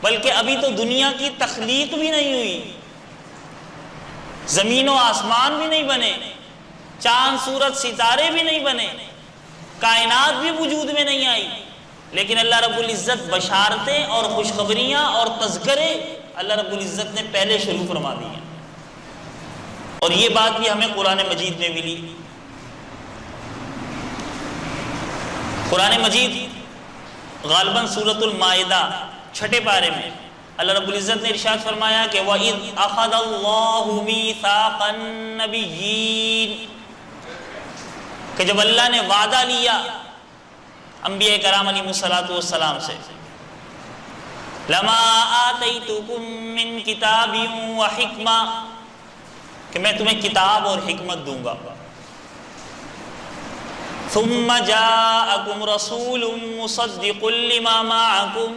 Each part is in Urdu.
بلکہ ابھی تو دنیا کی تخلیق بھی نہیں ہوئی، زمین و آسمان بھی نہیں بنے، چاند سورج ستارے بھی نہیں بنے، کائنات بھی وجود میں نہیں آئی، لیکن اللہ رب العزت بشارتیں اور خوشخبریاں اور تذکرے اللہ رب العزت نے پہلے شروع فرما دی ہیں۔ اور یہ بات بھی ہمیں قرآن مجید میں ملی۔ قرآن مجید غالباً سورۃ المائدہ 6 پارے میں اللہ رب العزت نے ارشاد فرمایا کہ وَإِذْ أَخَذَ اللَّهُ مِيثَاقَ النَّبِيِّينَ، کہ جب اللہ نے وعدہ لیا انبیاء کرام علیہ السلام سے، لَمَا آتَيْتُكُم مِّن كِتَابٍ وَحِكْمَةٍ، کہ میں تمہیں کتاب اور حکمت دوں گا، ثُمَّ جَاءَكُمْ رَسُولٌ مُصَدِّقٌ لِّمَا مَعَكُمْ،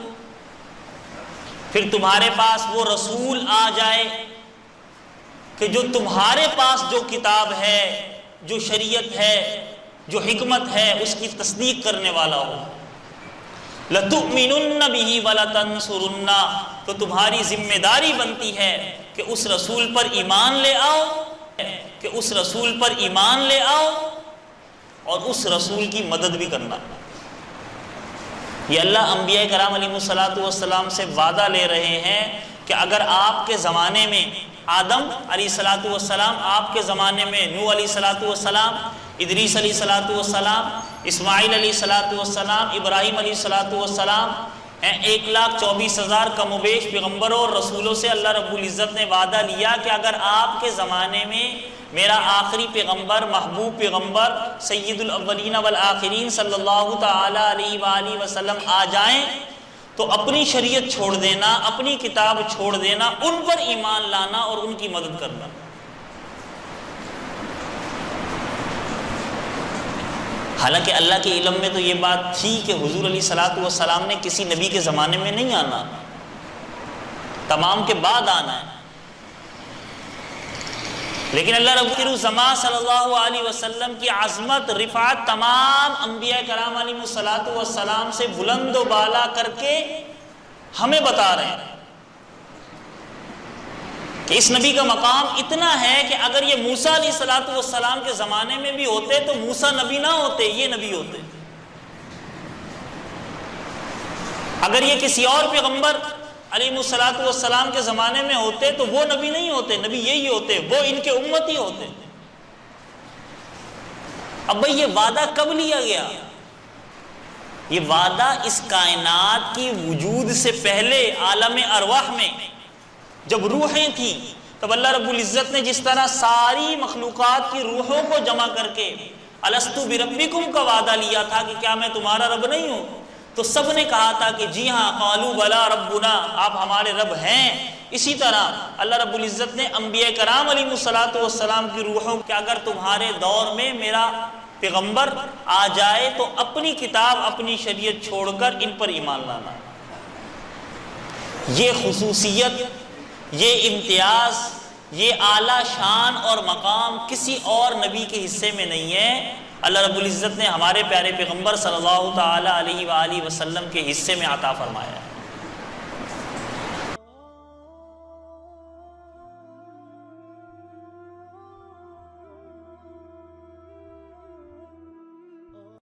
پھر تمہارے پاس وہ رسول آ جائے کہ جو تمہارے پاس جو کتاب ہے، جو شریعت ہے، جو حکمت ہے، اس کی تصدیق کرنے والا ہو۔ لَتُؤْمِنُنَّ بِهِ وَلَتَنْصُرُنَّهُ، تو تمہاری ذمہ داری بنتی ہے کہ اس رسول پر ایمان لے آؤ، کہ اس رسول پر ایمان لے آؤ اور اس رسول کی مدد بھی کرنا۔ یہ اللہ انبیاء کرام علیہ السلام سے وعدہ لے رہے ہیں کہ اگر آپ کے زمانے میں آدم علیہ السلام، آپ کے زمانے میں نوح علیہ السلام، ادریس علیہ السلام، اسماعیل علیہ السلام، ابراہیم علیہ السلام، 1,24,000 کم و بیش پیغمبروں اور رسولوں سے اللہ رب العزت نے وعدہ لیا کہ اگر آپ کے زمانے میں میرا آخری پیغمبر، محبوب پیغمبر سید الاولین والآخرین صلی اللہ تعالی علیہ وآلہ وسلم آ جائیں تو اپنی شریعت چھوڑ دینا، اپنی کتاب چھوڑ دینا، ان پر ایمان لانا اور ان کی مدد کرنا۔ حالانکہ اللہ کے علم میں تو یہ بات تھی کہ حضور علیہ السلام نے کسی نبی کے زمانے میں نہیں آنا، تمام کے بعد آنا ہے، لیکن اللہ رب الزمان صلی اللہ علیہ وسلم کی عظمت، رفعت تمام انبیاء کرام علیہ السلام سے بلند و بالا کر کے ہمیں بتا رہے ہیں کہ اس نبی کا مقام اتنا ہے کہ اگر یہ موسیٰ علیہ السلام کے زمانے میں بھی ہوتے تو موسیٰ نبی نہ ہوتے، یہ نبی ہوتے۔ اگر یہ کسی اور پیغمبر علیہ السلام کے زمانے میں ہوتے تو وہ نبی نہیں ہوتے، نبی یہی ہوتے، وہ ان کے امتی ہوتے۔ اب بھئی یہ وعدہ کب لیا گیا؟ یہ وعدہ اس کائنات کی وجود سے پہلے عالم ارواح میں جب روحیں تھیں، تب اللہ رب العزت نے جس طرح ساری مخلوقات کی روحوں کو جمع کر کے الستو بربکم کا وعدہ لیا تھا کہ کیا میں تمہارا رب نہیں ہوں، تو سب نے کہا تھا کہ جی ہاں، قالوا بلا ربنا، آپ ہمارے رب ہیں۔ اسی طرح اللہ رب العزت نے انبیاء کرام علیہ السلام کی روحوں کہ اگر تمہارے دور میں میرا پیغمبر آ جائے تو اپنی کتاب، اپنی شریعت چھوڑ کر ان پر ایمان لانا۔ یہ خصوصیت، یہ امتیاز، یہ اعلیٰ شان اور مقام کسی اور نبی کے حصے میں نہیں ہے، اللہ رب العزت نے ہمارے پیارے پیغمبر صلی اللہ تعالی علیہ وآلہ وسلم کے حصے میں عطا فرمایا ہے۔